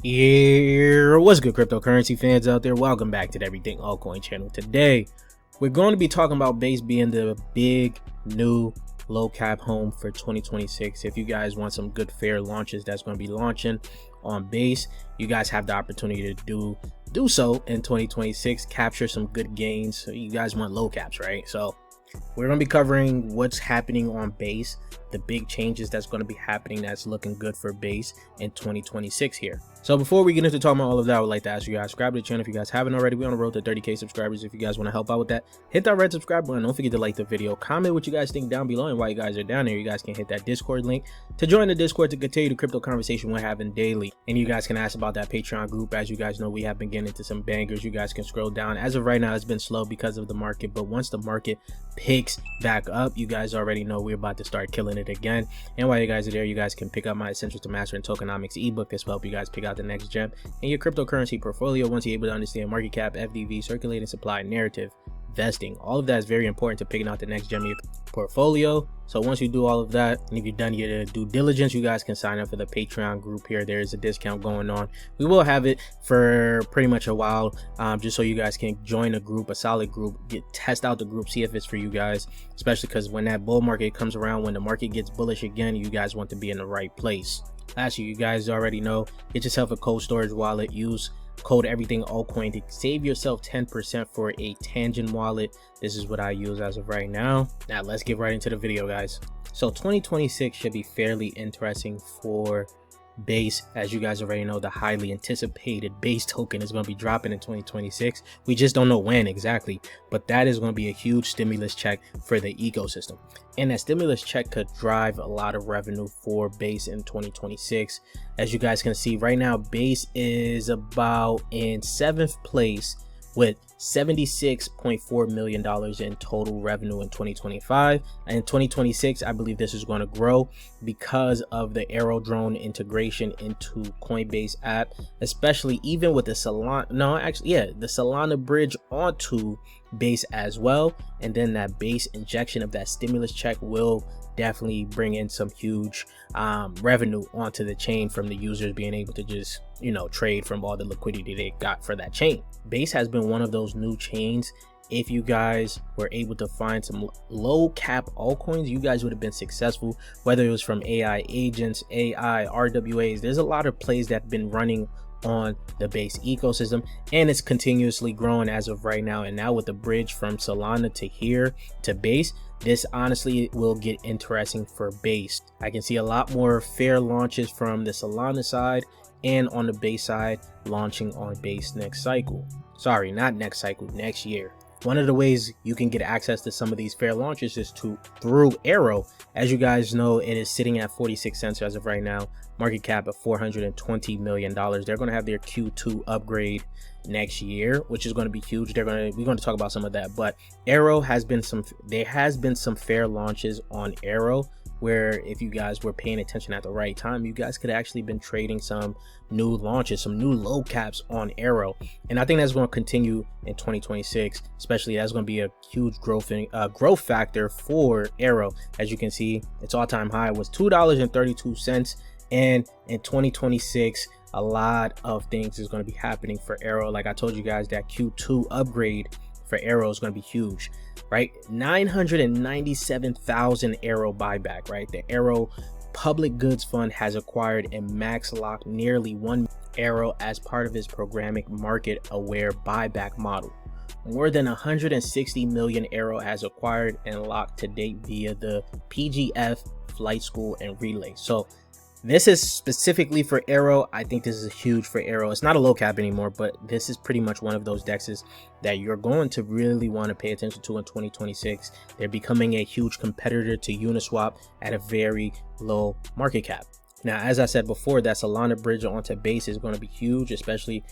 Yeah, what's good, cryptocurrency fans out there? Welcome back to the Everything Altcoin channel. Today, we're going to be talking about Base being the big new low cap home for 2026. If you guys want some good fair launches that's going to be launching on Base, you guys have the opportunity to do so in 2026. Capture some good gains. So you guys want low caps, right? So we're going to be covering what's happening on Base, the big changes that's going to be happening that's looking good for Base in 2026 here. So before we get into talking about all of that, I would like to ask you guys, subscribe to the channel if you guys haven't already. We're on the road to 30K subscribers. If you guys want to help out with that, hit that red subscribe button. Don't forget to like the video, comment what you guys think down below, and while you guys are down there, you guys can hit that Discord link to join the Discord to continue the crypto conversation we're having daily. And you guys can ask about that Patreon group. As you guys know, we have been getting into some bangers. You guys can scroll down. As of right now, it's been slow because of the market, but once the market picks back up, you guys already know we're about to start killing it again. And while you guys are there, you guys can pick up my Essentials to Mastering Tokenomics ebook. This will help you guys pick out the next gem in your cryptocurrency portfolio once you're able to understand market cap, FDV, circulating supply, narrative, vesting. All of that is very important to picking out the next gem in your portfolio. So once you do all of that, and if you've done your due diligence, you guys can sign up for the Patreon group here. There is a discount going on. We will have it for pretty much a while, just so you guys can join a group, a solid group, test out the group, see if it's for you guys, especially because when that bull market comes around, when the market gets bullish again, you guys want to be in the right place. Lastly, you guys already know, get yourself a cold storage wallet. Use code everything altcoin to save yourself 10% for a Tangent wallet. This is what I use as of right now. Now let's get right into the video, guys. So 2026 should be fairly interesting for Base. As you guys already know, the highly anticipated Base token is going to be dropping in 2026. We just don't know when exactly, but that is going to be a huge stimulus check for the ecosystem, and that stimulus check could drive a lot of revenue for Base in 2026. As you guys can see right now, Base is about in 7th place with $76.4 million in total revenue in 2025. And in 2026, I believe this is going to grow because of the Arrow drone integration into Coinbase app, especially even with the the Solana bridge onto Base as well. And then that Base injection of that stimulus check will definitely bring in some huge revenue onto the chain from the users being able to just, trade from all the liquidity they got for that chain. Base has been one of those new chains. If you guys were able to find some low cap altcoins, you guys would have been successful, whether it was from AI agents, AI, RWAs. There's a lot of plays that have been running on the Base ecosystem, and it's continuously growing as of right now. And now with the bridge from Solana to here to Base, this honestly will get interesting for Base. I can see a lot more fair launches from the Solana side and on the Base side launching on Base next cycle. Sorry, not next cycle, next year. One of the ways you can get access to some of these fair launches is through Arrow. As you guys know, it is sitting at 46 cents as of right now, market cap of $420 million. They're going to have their Q2 upgrade next year, which is going to be huge. We're going to talk about some of that, but Arrow there has been some fair launches on Arrow, where if you guys were paying attention at the right time, you guys could actually been trading some new launches, some new low caps on Arrow. And I think that's going to continue in 2026, especially that's going to be a huge growth factor for Arrow. As you can see, its all-time high was $2.32. And in 2026, a lot of things is going to be happening for Arrow. Like I told you guys, that Q2 upgrade for Arrow is going to be huge, right? 997,000 Arrow buyback, right? The Arrow Public Goods Fund has acquired and max locked nearly 1 Arrow as part of its programmatic market aware buyback model. More than 160 million Arrow has acquired and locked to date via the PGF, Flight School, and Relay. So this is specifically for Arrow. I think this is huge for Arrow. It's not a low cap anymore, but this is pretty much one of those dexes that you're going to really want to pay attention to in 2026. They're becoming a huge competitor to Uniswap at a very low market cap. Now, as I said before, that Solana bridge onto Base is going to be huge, especially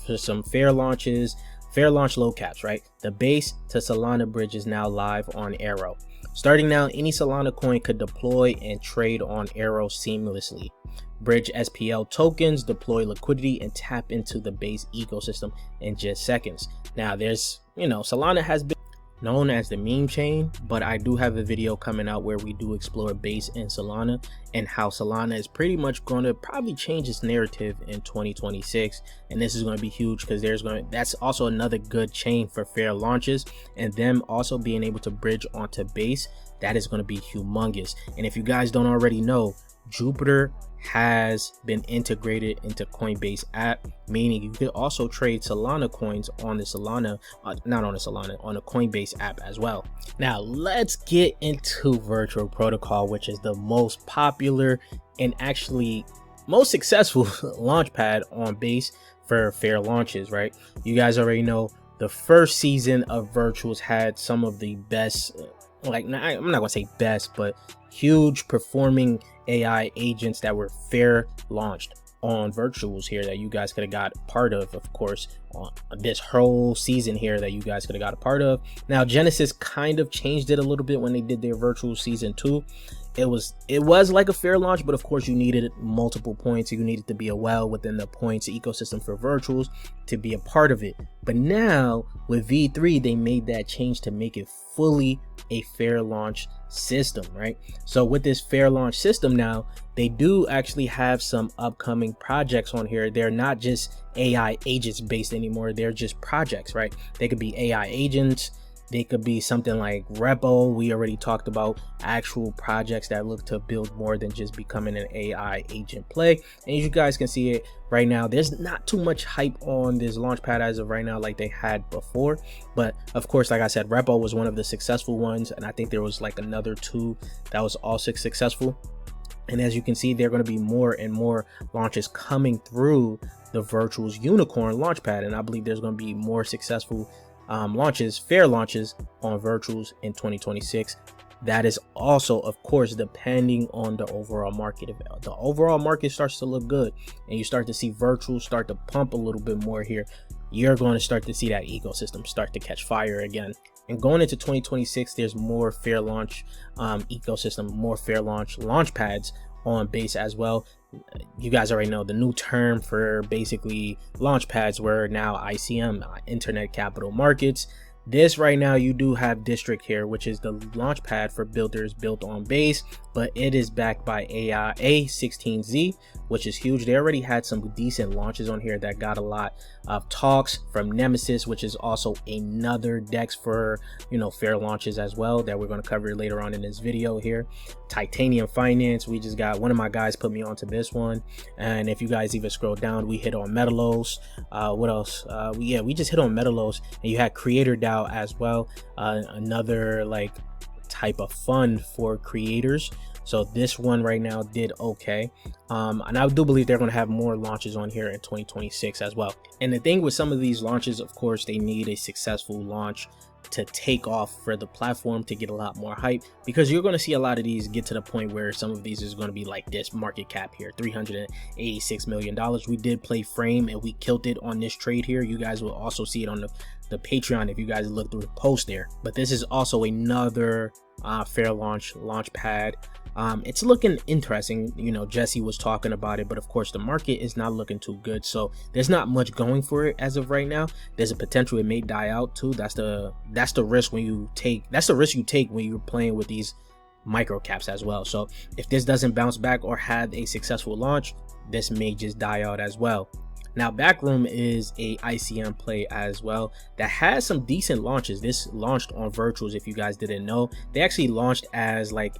for some fair launches, fair launch low caps, right? The Base to Solana bridge is now live on Arrow. Starting now, any Solana coin could deploy and trade on Arrow seamlessly. Bridge SPL tokens, deploy liquidity, and tap into the Base ecosystem in just seconds. Now, Solana has been known as the meme chain, but I do have a video coming out where we do explore Base and Solana and how Solana is pretty much going to probably change its narrative in 2026. And this is going to be huge because that's also another good chain for fair launches, and them also being able to bridge onto Base. That is going to be humongous. And if you guys don't already know, Jupiter has been integrated into Coinbase app, meaning you could also trade Solana coins on the Solana, on the Coinbase app as well. Now let's get into Virtual Protocol, which is the most popular and actually most successful launchpad on Base for fair launches, right? You guys already know the first season of Virtuals had some of the best, I'm not gonna say best, but huge performing AI agents that were fair launched on Virtuals here that you guys could have got part of course, on this whole season here that you guys could have got a part of. Now Genesis kind of changed it a little bit when they did their Virtual season 2. It was like a fair launch, but of course you needed multiple points. You needed to be well within the points ecosystem for Virtuals to be a part of it. But now with V3, they made that change to make it fully a fair launch system, right? So with this fair launch system now, they do actually have some upcoming projects on here. They're not just AI agents based anymore. They're just projects, right? They could be AI agents. They could be something like Repo. We already talked about actual projects that look to build more than just becoming an AI agent play. And you guys can see it right now. There's not too much hype on this launchpad as of right now like they had before. But of course, like I said, Repo was one of the successful ones. And I think there was like another 2 that was also successful. And as you can see, there are going to be more and more launches coming through the Virtuals Unicorn launchpad. And I believe there's going to be more successful launches, fair launches on Virtuals in 2026. That is also, of course, depending on the overall market. If the overall market starts to look good and you start to see Virtuals start to pump a little bit more here, you're going to start to see that ecosystem start to catch fire again. And going into 2026, there's more fair launch ecosystem, more fair launch pads on Base as well. You guys already know the new term for basically launch pads were now ICM, Internet Capital Markets. This right now, you do have District here, which is the launch pad for builders built on Base, but it is backed by A16Z, which is huge. They already had some decent launches on here that got a lot of talks from Nemesis, which is also another DEX for, fair launches as well that we're going to cover later on in this video here. Titanium Finance, we just got one of my guys put me onto this one. And if you guys even scroll down, we hit on Metalos. What else? We just hit on Metalos, and you had Creator DAO as well, another like type of fund for creators. So this one right now did okay, and I do believe they're going to have more launches on here in 2026 as well. And the thing with some of these launches, of course, they need a successful launch to take off for the platform to get a lot more hype, because you're going to see a lot of these get to the point where some of these is going to be like this market cap here, $386 million. We did play Frame and we killed it on this trade here. You guys will also see it on the Patreon if you guys look through the post there. But this is also another fair launch pad. It's looking interesting. Jesse was talking about it, but of course the market is not looking too good, so there's not much going for it as of right now. There's a potential it may die out too. That's the risk you take when you're playing with these micro caps as well. So if this doesn't bounce back or have a successful launch, this may just die out as well. Now Backroom is a ICM play as well that has some decent launches. This launched on Virtuals, if you guys didn't know. They actually launched as like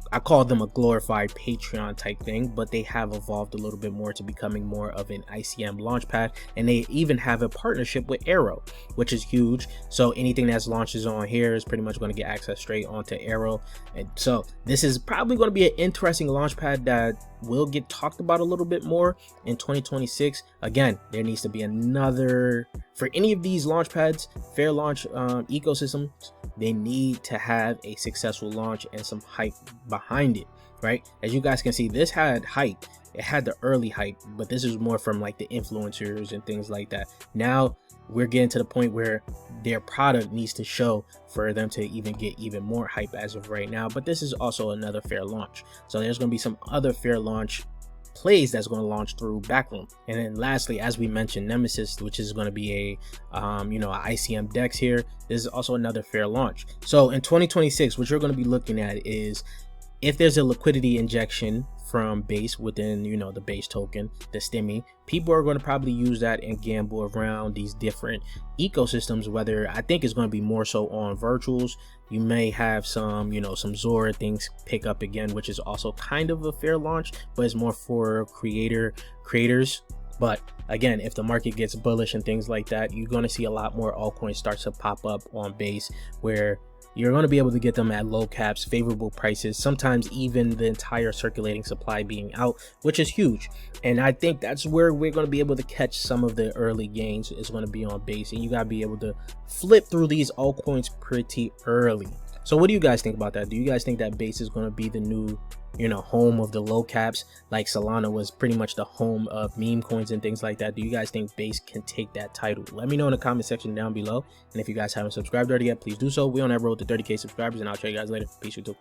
I call them a glorified Patreon type thing, but they have evolved a little bit more to becoming more of an ICM launchpad, and they even have a partnership with Arrow, which is huge. So anything that's launches on here is pretty much going to get access straight onto Arrow. And so this is probably going to be an interesting launchpad that will get talked about a little bit more in 2026. Again, there needs to be another, for any of these launch pads, fair launch ecosystems, they need to have a successful launch and some hype behind it, right? As you guys can see, this had hype. It had the early hype, but this is more from like the influencers and things like that. Now we're getting to the point where their product needs to show for them to even get even more hype as of right now. But this is also another fair launch. So there's going to be some other fair launch plays that's going to launch through Backroom. And then lastly, as we mentioned, Nemesis, which is going to be a ICM DEX here. This is also another fair launch. So in 2026, what you're going to be looking at is if there's a liquidity injection from base within, the base token, the stimmy, people are going to probably use that and gamble around these different ecosystems, whether I think it's going to be more so on virtuals. You may have some, some Zora things pick up again, which is also kind of a fair launch, but it's more for creators. But again, if the market gets bullish and things like that, you're going to see a lot more altcoins start to pop up on base, where you're going to be able to get them at low caps, favorable prices, sometimes even the entire circulating supply being out, which is huge. And I think that's where we're going to be able to catch some of the early gains, is going to be on base. And you got to be able to flip through these altcoins pretty early. So what do you guys think about that? Do you guys think that base is going to be the new, home of the low caps, like Solana was pretty much the home of meme coins and things like that? Do you guys think base can take that title? Let me know in the comment section down below. And if you guys haven't subscribed already yet, please do so. We're on that road to 30K subscribers, and I'll show you guys later. Peace, YouTube.